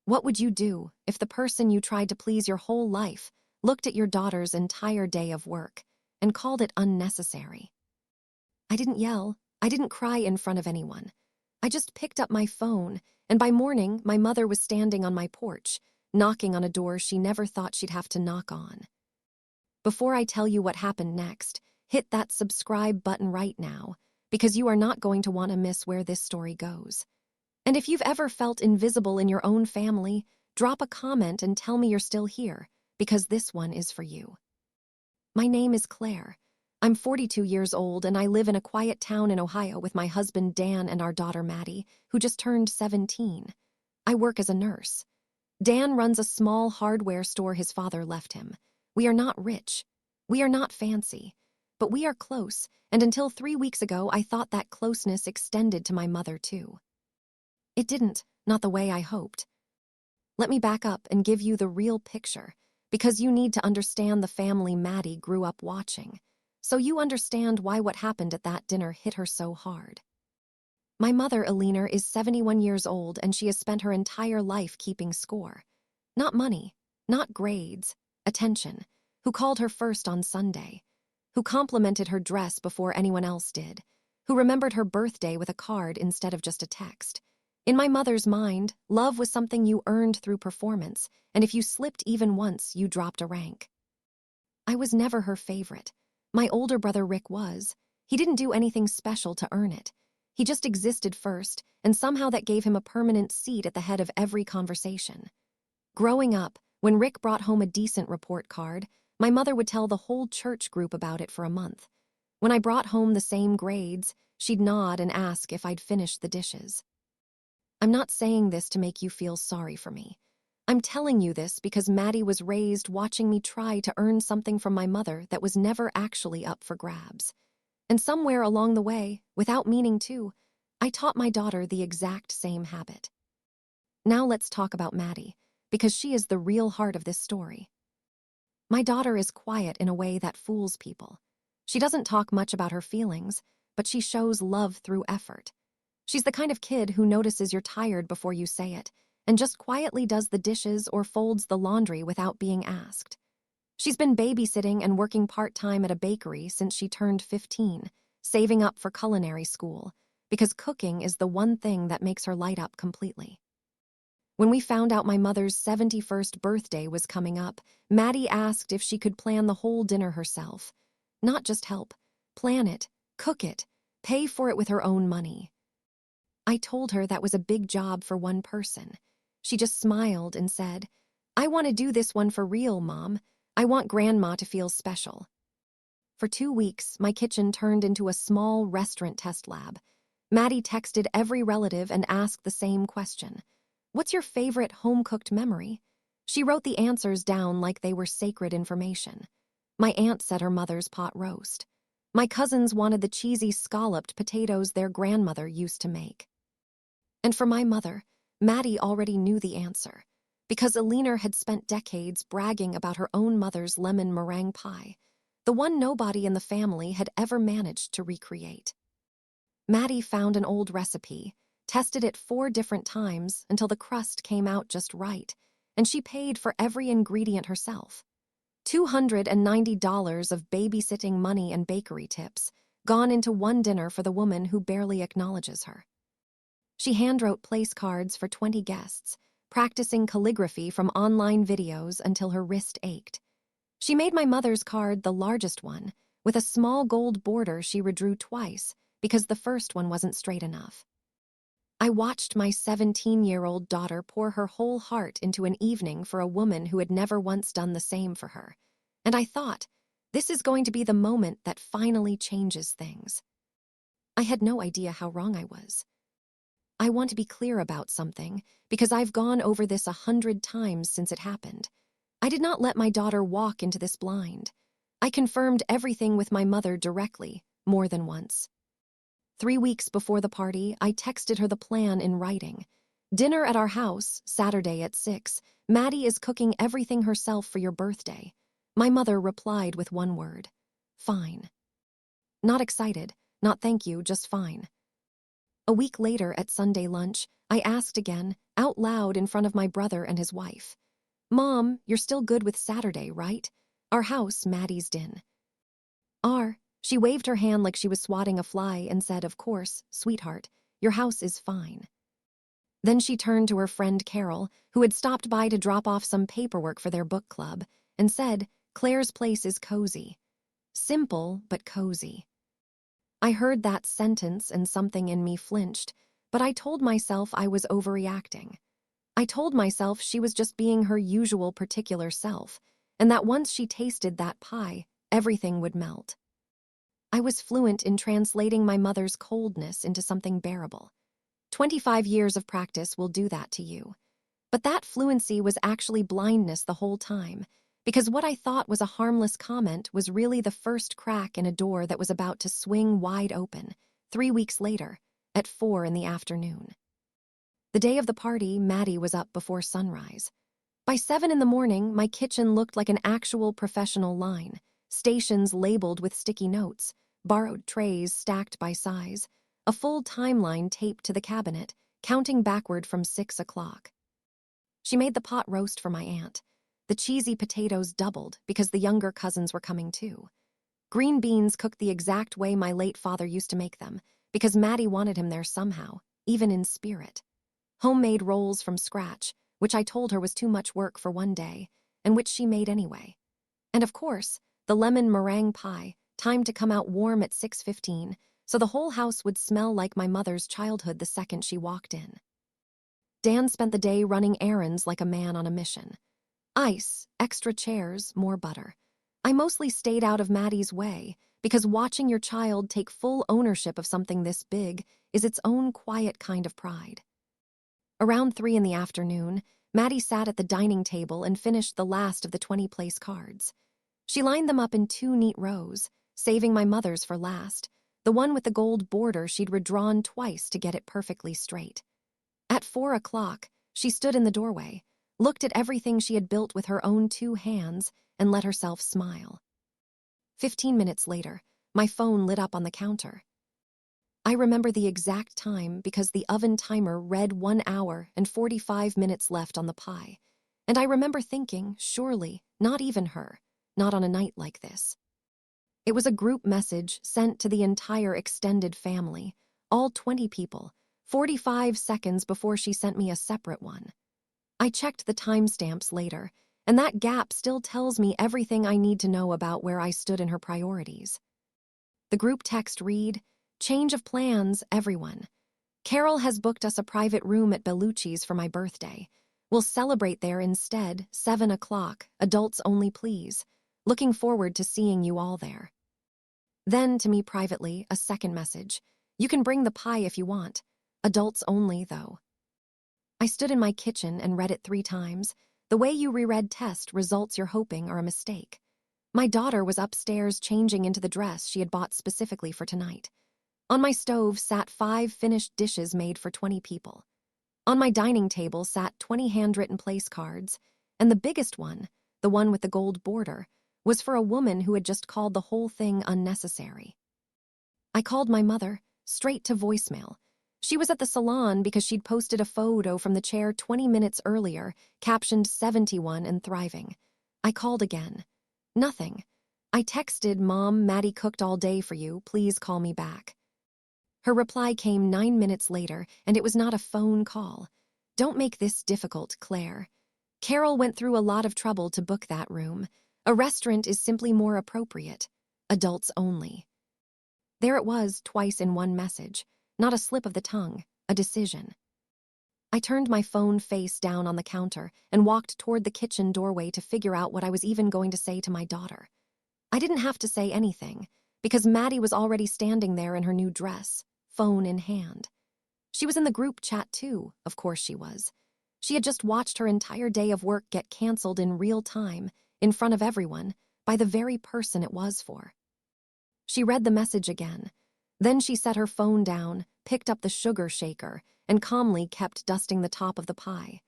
What would you do if the person you tried to please your whole life looked at your daughter's entire day of work and called it unnecessary? I didn't yell. I didn't cry in front of anyone. I just picked up my phone, and by morning, my mother was standing on my porch, knocking on a door she never thought she'd have to knock on. Before I tell you what happened next, hit that subscribe button right now, because you are not going to want to miss where this story goes. And if you've ever felt invisible in your own family, drop a comment and tell me you're still here, because this one is for you. My name is Claire. I'm 42 years old and I live in a quiet town in Ohio with my husband Dan and our daughter Maddie, who just turned 17. I work as a nurse. Dan runs a small hardware store his father left him. We are not rich. We are not fancy. But we are close, and until 3 weeks ago I thought that closeness extended to my mother too. It didn't, not the way I hoped. Let me back up and give you the real picture, because you need to understand the family Maddie grew up watching, so you understand why what happened at that dinner hit her so hard. My mother, Alina, is 71 years old and she has spent her entire life keeping score. Not money, not grades, attention, who called her first on Sunday, who complimented her dress before anyone else did, who remembered her birthday with a card instead of just a text. In my mother's mind, love was something you earned through performance, and if you slipped even once, you dropped a rank. I was never her favorite. My older brother Rick was. He didn't do anything special to earn it. He just existed first, and somehow that gave him a permanent seat at the head of every conversation. Growing up, when Rick brought home a decent report card, my mother would tell the whole church group about it for a month. When I brought home the same grades, she'd nod and ask if I'd finished the dishes. I'm not saying this to make you feel sorry for me. I'm telling you this because Maddie was raised watching me try to earn something from my mother that was never actually up for grabs. And somewhere along the way, without meaning to, I taught my daughter the exact same habit. Now let's talk about Maddie, because she is the real heart of this story. My daughter is quiet in a way that fools people. She doesn't talk much about her feelings, but she shows love through effort. She's the kind of kid who notices you're tired before you say it, and just quietly does the dishes or folds the laundry without being asked. She's been babysitting and working part-time at a bakery since she turned 15, saving up for culinary school, because cooking is the one thing that makes her light up completely. When we found out my mother's 71st birthday was coming up, Maddie asked if she could plan the whole dinner herself. Not just help, plan it, cook it, pay for it with her own money. I told her that was a big job for one person. She just smiled and said, "I want to do this one for real, Mom. I want Grandma to feel special." For 2 weeks, my kitchen turned into a small restaurant test lab. Maddie texted every relative and asked the same question. "What's your favorite home-cooked memory?" She wrote the answers down like they were sacred information. My aunt said her mother's pot roast. My cousins wanted the cheesy scalloped potatoes their grandmother used to make. And for my mother, Maddie already knew the answer, because Alina had spent decades bragging about her own mother's lemon meringue pie, the one nobody in the family had ever managed to recreate. Maddie found an old recipe, tested it 4 different times until the crust came out just right, and she paid for every ingredient herself. $290 of babysitting money and bakery tips, gone into one dinner for the woman who barely acknowledges her. She handwrote place cards for 20 guests, practicing calligraphy from online videos until her wrist ached. She made my mother's card the largest one, with a small gold border she redrew twice because the first one wasn't straight enough. I watched my 17-year-old daughter pour her whole heart into an evening for a woman who had never once done the same for her, and I thought, this is going to be the moment that finally changes things. I had no idea how wrong I was. I want to be clear about something, because I've gone over this 100 times since it happened. I did not let my daughter walk into this blind. I confirmed everything with my mother directly, more than once. 3 weeks before the party, I texted her the plan in writing. "Dinner at our house, Saturday at 6. Maddie is cooking everything herself for your birthday." My mother replied with one word: "Fine." Not excited, not thank you, just fine. A week later at Sunday lunch, I asked again, out loud in front of my brother and his wife. "Mom, you're still good with Saturday, right? Our house, Maddie's in." She waved her hand like she was swatting a fly and said, "Of course, sweetheart, your house is fine." Then she turned to her friend Carol, who had stopped by to drop off some paperwork for their book club, and said, "Claire's place is cozy." Simple, but cozy. I heard that sentence and something in me flinched, but I told myself I was overreacting. I told myself she was just being her usual particular self, and that once she tasted that pie, everything would melt. I was fluent in translating my mother's coldness into something bearable. 25 years of practice will do that to you. But that fluency was actually blindness the whole time, because what I thought was a harmless comment was really the first crack in a door that was about to swing wide open, 3 weeks later, at 4 in the afternoon. The day of the party, Maddie was up before sunrise. By 7 in the morning, my kitchen looked like an actual professional line, stations labeled with sticky notes, borrowed trays stacked by size, a full timeline taped to the cabinet, counting backward from 6 o'clock. She made the pot roast for my aunt. The cheesy potatoes doubled because the younger cousins were coming too. Green beans cooked the exact way my late father used to make them, because Maddie wanted him there somehow, even in spirit. Homemade rolls from scratch, which I told her was too much work for one day, and which she made anyway. And of course, the lemon meringue pie, timed to come out warm at 6:15, so the whole house would smell like my mother's childhood the second she walked in. Dan spent the day running errands like a man on a mission. Ice, extra chairs, more butter. I mostly stayed out of Maddie's way, because watching your child take full ownership of something this big is its own quiet kind of pride. Around 3 in the afternoon, Maddie sat at the dining table and finished the last of the 20-place cards. She lined them up in 2 neat rows, saving my mother's for last, the one with the gold border she'd redrawn twice to get it perfectly straight. At 4 o'clock, she stood in the doorway, looked at everything she had built with her own 2 hands, and let herself smile. 15 minutes later, my phone lit up on the counter. I remember the exact time because the oven timer read 1 hour and 45 minutes left on the pie, and I remember thinking, surely, not even her, not on a night like this. It was a group message sent to the entire extended family, all 20 people, 45 seconds before she sent me a separate one. I checked the timestamps later, and that gap still tells me everything I need to know about where I stood in her priorities. The group text read, "Change of plans, everyone. Carol has booked us a private room at Bellucci's for my birthday. We'll celebrate there instead, 7 o'clock, adults only please. Looking forward to seeing you all there." Then, to me privately, a second message. "You can bring the pie if you want. Adults only, though." I stood in my kitchen and read it 3 times. The way you reread test results you're hoping are a mistake. My daughter was upstairs changing into the dress she had bought specifically for tonight. On my stove sat 5 finished dishes made for 20 people. On my dining table sat 20 handwritten place cards, and the biggest one, the one with the gold border, was for a woman who had just called the whole thing unnecessary. I called my mother, straight to voicemail. She was at the salon because she'd posted a photo from the chair 20 minutes earlier, captioned 71 and thriving. I called again. Nothing. I texted, "Mom, Maddie cooked all day for you, please call me back." Her reply came 9 minutes later, and it was not a phone call. "Don't make this difficult, Claire. Carol went through a lot of trouble to book that room. A restaurant is simply more appropriate. Adults only." There it was, twice in one message. Not a slip of the tongue, a decision. I turned my phone face down on the counter and walked toward the kitchen doorway to figure out what I was even going to say to my daughter. I didn't have to say anything, because Maddie was already standing there in her new dress, phone in hand. She was in the group chat too, of course she was. She had just watched her entire day of work get canceled in real time, in front of everyone, by the very person it was for. She read the message again. Then she set her phone down, picked up the sugar shaker, and calmly kept dusting the top of the pie.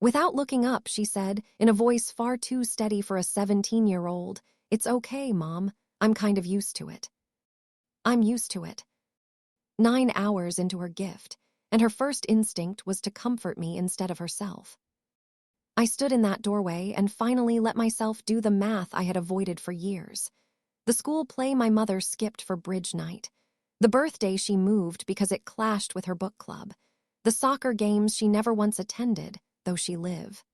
Without looking up, she said, in a voice far too steady for a 17-year-old, "It's okay, Mom. I'm kind of used to it." I'm used to it. 9 hours into her gift, and her first instinct was to comfort me instead of herself. I stood in that doorway and finally let myself do the math I had avoided for years. The school play my mother skipped for bridge night. The birthday she moved because it clashed with her book club. The soccer games she never once attended, though she live.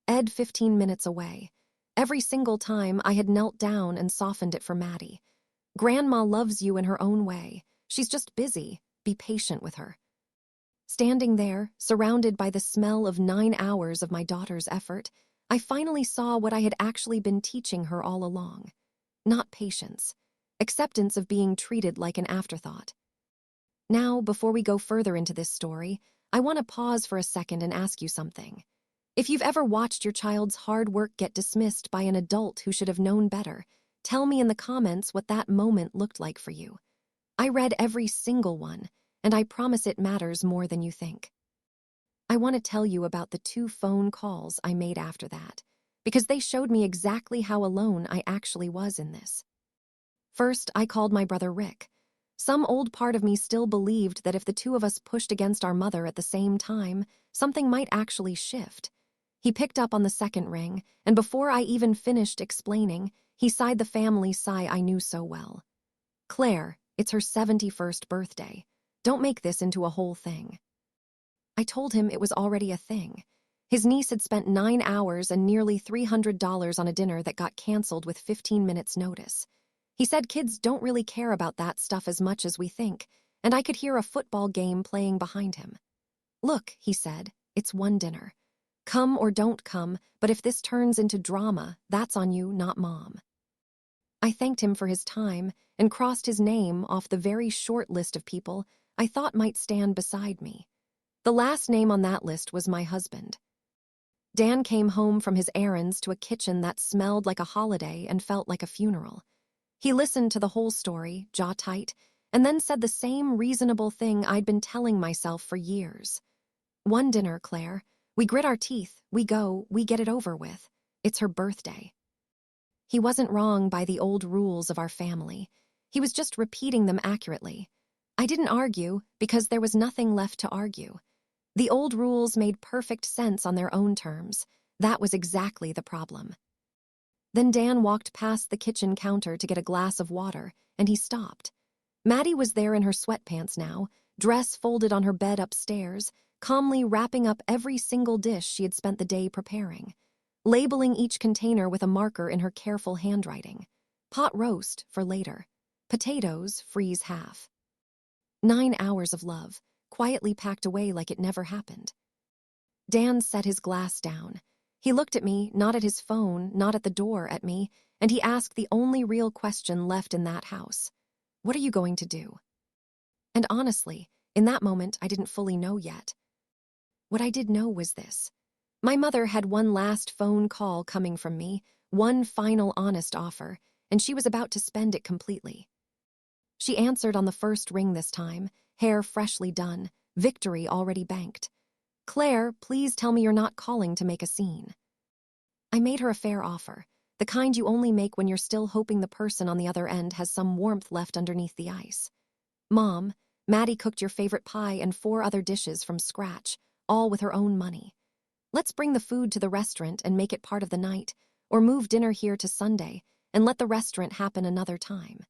Ed 15 minutes away. Every single time I had knelt down and softened it for Maddie. Grandma loves you in her own way. She's just busy. Be patient with her. Standing there, surrounded by the smell of 9 hours of my daughter's effort, I finally saw what I had actually been teaching her all along. Not patience. Acceptance of being treated like an afterthought. Now, before we go further into this story, I want to pause for a second and ask you something. If you've ever watched your child's hard work get dismissed by an adult who should have known better, tell me in the comments what that moment looked like for you. I read every single one, and I promise it matters more than you think. I want to tell you about the 2 phone calls I made after that, because they showed me exactly how alone I actually was in this. First, I called my brother Rick. Some old part of me still believed that if the 2 of us pushed against our mother at the same time, something might actually shift. He picked up on the second ring, and before I even finished explaining, he sighed the family sigh I knew so well. "Claire, it's her 71st birthday. Don't make this into a whole thing." I told him it was already a thing. His niece had spent 9 hours and nearly $300 on a dinner that got canceled with 15 minutes notice. He said kids don't really care about that stuff as much as we think, and I could hear a football game playing behind him. "Look," he said, "it's one dinner. Come or don't come, but if this turns into drama, that's on you, not Mom." I thanked him for his time and crossed his name off the very short list of people I thought might stand beside me. The last name on that list was my husband. Dan came home from his errands to a kitchen that smelled like a holiday and felt like a funeral. He listened to the whole story, jaw tight, and then said the same reasonable thing I'd been telling myself for years. "One dinner, Claire. We grit our teeth, we go, we get it over with. It's her birthday." He wasn't wrong by the old rules of our family. He was just repeating them accurately. I didn't argue because there was nothing left to argue. The old rules made perfect sense on their own terms. That was exactly the problem. Then Dan walked past the kitchen counter to get a glass of water, and he stopped. Maddie was there in her sweatpants now, dress folded on her bed upstairs, calmly wrapping up every single dish she had spent the day preparing, labeling each container with a marker in her careful handwriting. Pot roast for later. Potatoes, freeze half. 9 hours of love, quietly packed away like it never happened. Dan set his glass down. He looked at me, not at his phone, not at the door, at me, and he asked the only real question left in that house. "What are you going to do?" And honestly, in that moment, I didn't fully know yet. What I did know was this. My mother had one last phone call coming from me, one final honest offer, and she was about to spend it completely. She answered on the first ring this time, hair freshly done, victory already banked. "Claire, please tell me you're not calling to make a scene." I made her a fair offer, the kind you only make when you're still hoping the person on the other end has some warmth left underneath the ice. "Mom, Maddie cooked your favorite pie and 4 other dishes from scratch, all with her own money. Let's bring the food to the restaurant and make it part of the night, or move dinner here to Sunday and let the restaurant happen another time.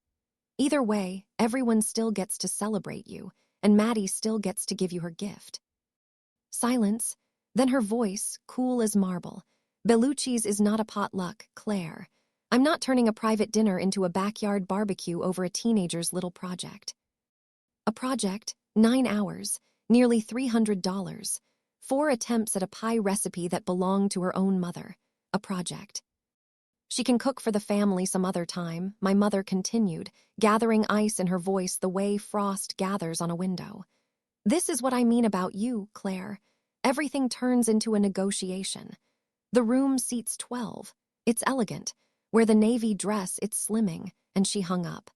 Either way, everyone still gets to celebrate you, and Maddie still gets to give you her gift." Silence, then her voice, cool as marble. "Bellucci's is not a potluck, Claire. I'm not turning a private dinner into a backyard barbecue over a teenager's little project." A project, 9 hours, nearly $300, 4 attempts at a pie recipe that belonged to her own mother. A project. "She can cook for the family some other time," my mother continued, gathering ice in her voice the way frost gathers on a window. "This is what I mean about you, Claire. Everything turns into a negotiation. The room seats 12. It's elegant. Where the navy dress, it's slimming," and she hung up.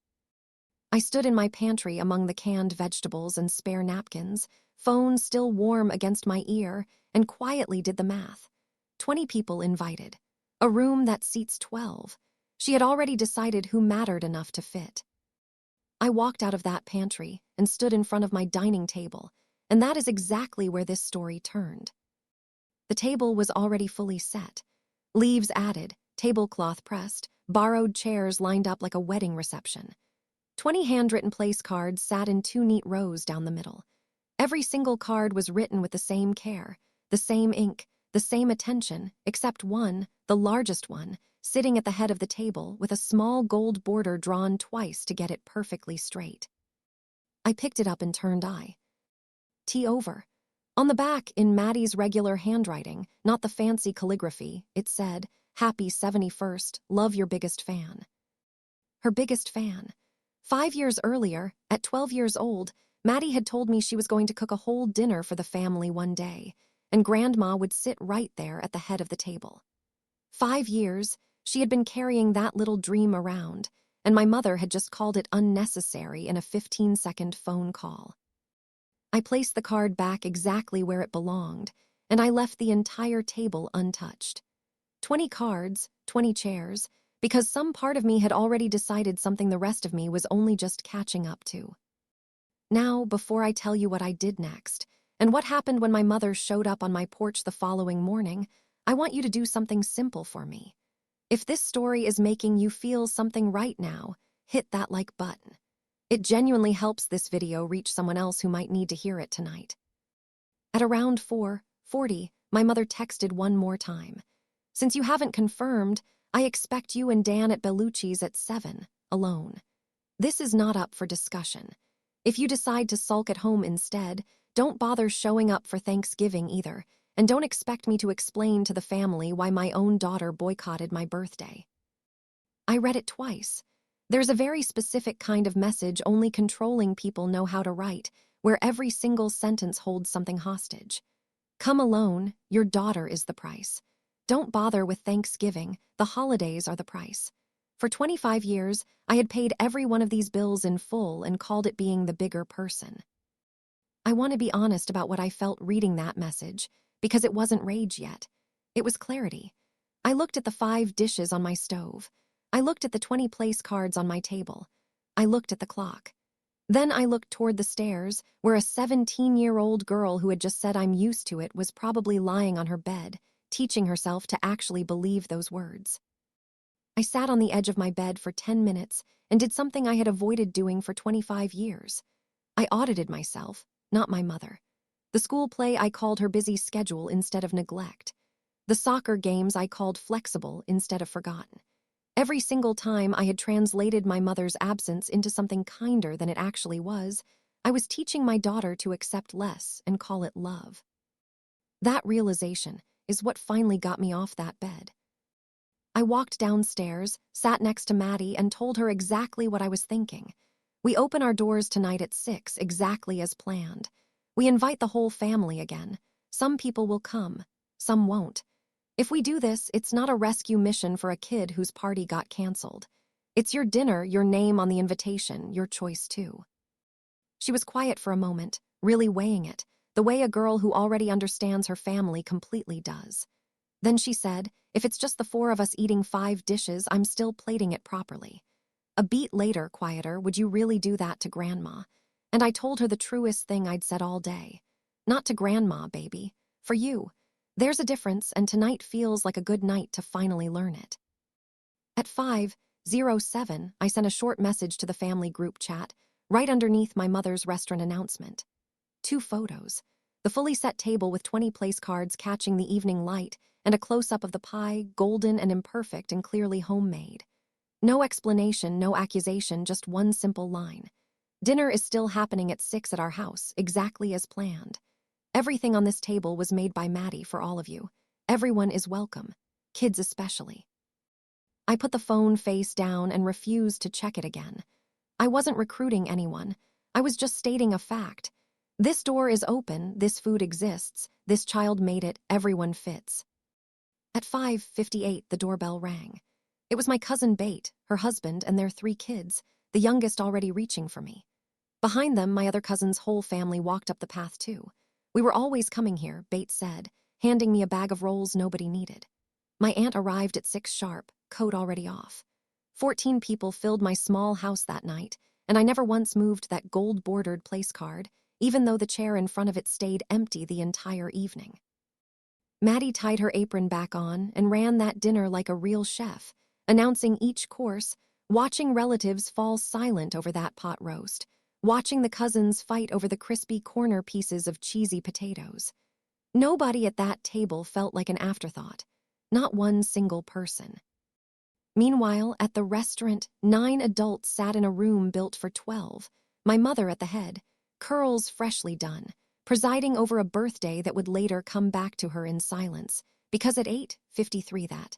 I stood in my pantry among the canned vegetables and spare napkins, phone still warm against my ear, and quietly did the math. 20 people invited. A room that seats 12. She had already decided who mattered enough to fit. I walked out of that pantry and stood in front of my dining table, and that is exactly where this story turned. The table was already fully set. Leaves added, tablecloth pressed, borrowed chairs lined up like a wedding reception. 20 handwritten place cards sat in 2 neat rows down the middle. Every single card was written with the same care, the same ink, the same attention, except one, the largest one, sitting at the head of the table with a small gold border drawn twice to get it perfectly straight. I picked it up and turned T over. On the back, in Maddie's regular handwriting, not the fancy calligraphy, it said, "Happy 71st, love your biggest fan." Her biggest fan. 5 years earlier, at 12 years old, Maddie had told me she was going to cook a whole dinner for the family one day, and Grandma would sit right there at the head of the table. 5 years, she had been carrying that little dream around, and my mother had just called it unnecessary in a 15-second phone call. I placed the card back exactly where it belonged, and I left the entire table untouched. 20 cards, 20 chairs, because some part of me had already decided something the rest of me was only just catching up to. Now, before I tell you what I did next, and what happened when my mother showed up on my porch the following morning, I want you to do something simple for me. If this story is making you feel something right now, hit that like button. It genuinely helps this video reach someone else who might need to hear it tonight. At around 4:40, my mother texted one more time. "Since you haven't confirmed, I expect you and Dan at Bellucci's at 7, alone. This is not up for discussion. If you decide to sulk at home instead, don't bother showing up for Thanksgiving either, and don't expect me to explain to the family why my own daughter boycotted my birthday." I read it twice. There's a very specific kind of message only controlling people know how to write, where every single sentence holds something hostage. Come alone, your daughter is the price. Don't bother with Thanksgiving, the holidays are the price. For 25 years, I had paid every one of these bills in full and called it being the bigger person. I want to be honest about what I felt reading that message, because it wasn't rage yet. It was clarity. I looked at the 5 dishes on my stove. I looked at the 20 place cards on my table. I looked at the clock. Then I looked toward the stairs, where a 17-year-old girl who had just said "I'm used to it" was probably lying on her bed, teaching herself to actually believe those words. I sat on the edge of my bed for 10 minutes and did something I had avoided doing for 25 years. I audited myself, not my mother. The school play I called her busy schedule instead of neglect. The soccer games I called flexible instead of forgotten. Every single time I had translated my mother's absence into something kinder than it actually was, I was teaching my daughter to accept less and call it love. That realization is what finally got me off that bed. I walked downstairs, sat next to Maddie, and told her exactly what I was thinking. We open our doors tonight at 6, exactly as planned. We invite the whole family again. Some people will come, some won't. If we do this, it's not a rescue mission for a kid whose party got canceled. It's your dinner, your name on the invitation, your choice too. She was quiet for a moment, really weighing it, the way a girl who already understands her family completely does. Then she said, "If it's just the 4 of us eating 5 dishes, I'm still plating it properly." A beat later, quieter, "Would you really do that to Grandma?" And I told her the truest thing I'd said all day. "Not to Grandma, baby. For you. There's a difference, and tonight feels like a good night to finally learn it." At 5:07, I sent a short message to the family group chat, right underneath my mother's restaurant announcement. 2 photos. The fully set table with 20 place cards catching the evening light, and a close-up of the pie, golden and imperfect and clearly homemade. No explanation, no accusation, just one simple line. "Dinner is still happening at 6 at our house, exactly as planned. Everything on this table was made by Maddie for all of you. Everyone is welcome, kids especially." I put the phone face down and refused to check it again. I wasn't recruiting anyone. I was just stating a fact. This door is open, this food exists, this child made it, everyone fits. At 5:58, the doorbell rang. It was my cousin Bate, her husband, and their 3 kids, the youngest already reaching for me. Behind them, my other cousin's whole family walked up the path too. "We were always coming here," Bate said, handing me a bag of rolls nobody needed. My aunt arrived at 6 sharp, coat already off. 14 people filled my small house that night, and I never once moved that gold-bordered place card, even though the chair in front of it stayed empty the entire evening. Maddie tied her apron back on and ran that dinner like a real chef, announcing each course, watching relatives fall silent over that pot roast, watching the cousins fight over the crispy corner pieces of cheesy potatoes. Nobody at that table felt like an afterthought, not one single person. Meanwhile, at the restaurant, 9 adults sat in a room built for 12, my mother at the head, curls freshly done, presiding over a birthday that would later come back to her in silence, because at 8:53 that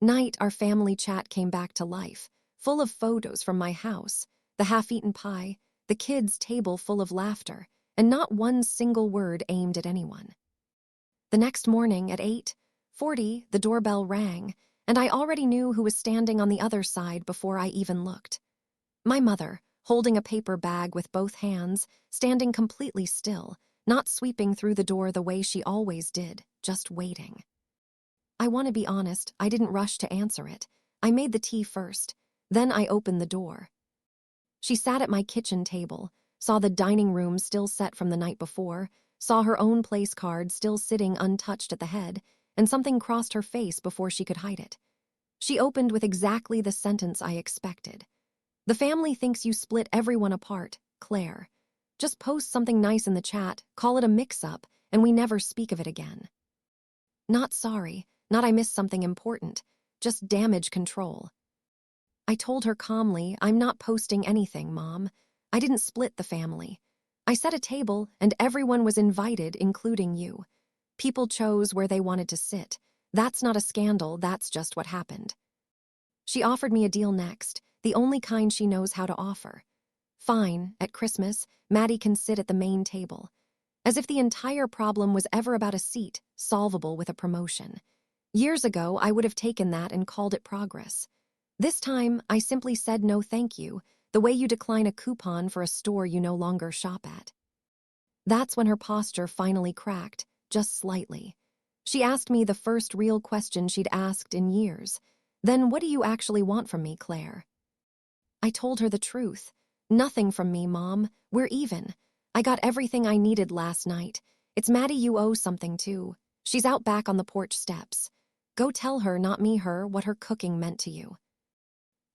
night our family chat came back to life, full of photos from my house, the half-eaten pie, the kids' table full of laughter, and not one single word aimed at anyone. The next morning at 8:40, the doorbell rang, and I already knew who was standing on the other side before I even looked. My mother, holding a paper bag with both hands, standing completely still, not sweeping through the door the way she always did, just waiting. I want to be honest, I didn't rush to answer it. I made the tea first, then I opened the door. She sat at my kitchen table, saw the dining room still set from the night before, saw her own place card still sitting untouched at the head, and something crossed her face before she could hide it. She opened with exactly the sentence I expected. "The family thinks you split everyone apart, Claire. Just post something nice in the chat, call it a mix-up, and we never speak of it again." Not sorry, not I missed something important, just damage control. I told her calmly, "I'm not posting anything, Mom. I didn't split the family. I set a table, and everyone was invited, including you. People chose where they wanted to sit. That's not a scandal, that's just what happened." She offered me a deal next, the only kind she knows how to offer. Fine, at Christmas, Maddie can sit at the main table. As if the entire problem was ever about a seat, solvable with a promotion. Years ago, I would have taken that and called it progress. This time, I simply said no thank you, the way you decline a coupon for a store you no longer shop at. That's when her posture finally cracked, just slightly. She asked me the first real question she'd asked in years. "Then what do you actually want from me, Claire?" I told her the truth. "Nothing from me, Mom. We're even. I got everything I needed last night. It's Maddie you owe something to. She's out back on the porch steps. Go tell her, not me her, what her cooking meant to you."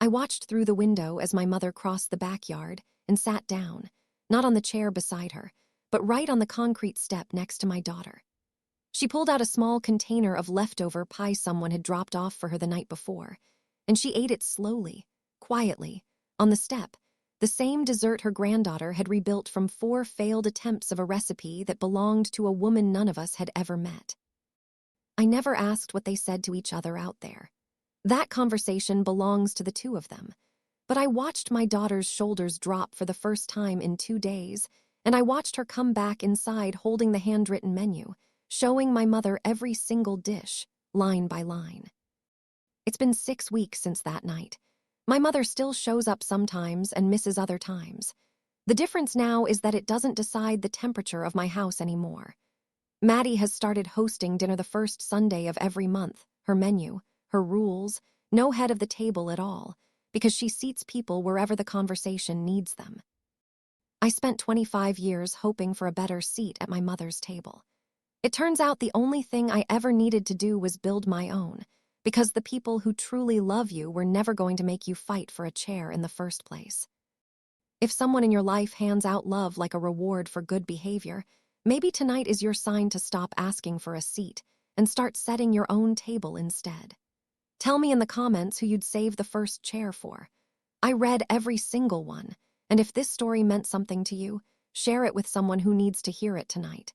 I watched through the window as my mother crossed the backyard and sat down, not on the chair beside her, but right on the concrete step next to my daughter. She pulled out a small container of leftover pie someone had dropped off for her the night before, and she ate it slowly, quietly, on the step, the same dessert her granddaughter had rebuilt from 4 failed attempts of a recipe that belonged to a woman none of us had ever met. I never asked what they said to each other out there. That conversation belongs to the two of them. But I watched my daughter's shoulders drop for the first time in 2 days, and I watched her come back inside holding the handwritten menu, showing my mother every single dish, line by line. It's been 6 weeks since that night. My mother still shows up sometimes and misses other times. The difference now is that it doesn't decide the temperature of my house anymore. Maddie has started hosting dinner the first Sunday of every month, her menu, her rules, no head of the table at all, because she seats people wherever the conversation needs them. I spent 25 years hoping for a better seat at my mother's table. It turns out the only thing I ever needed to do was build my own, because the people who truly love you were never going to make you fight for a chair in the first place. If someone in your life hands out love like a reward for good behavior, maybe tonight is your sign to stop asking for a seat and start setting your own table instead. Tell me in the comments who you'd save the first chair for. I read every single one, and if this story meant something to you, share it with someone who needs to hear it tonight.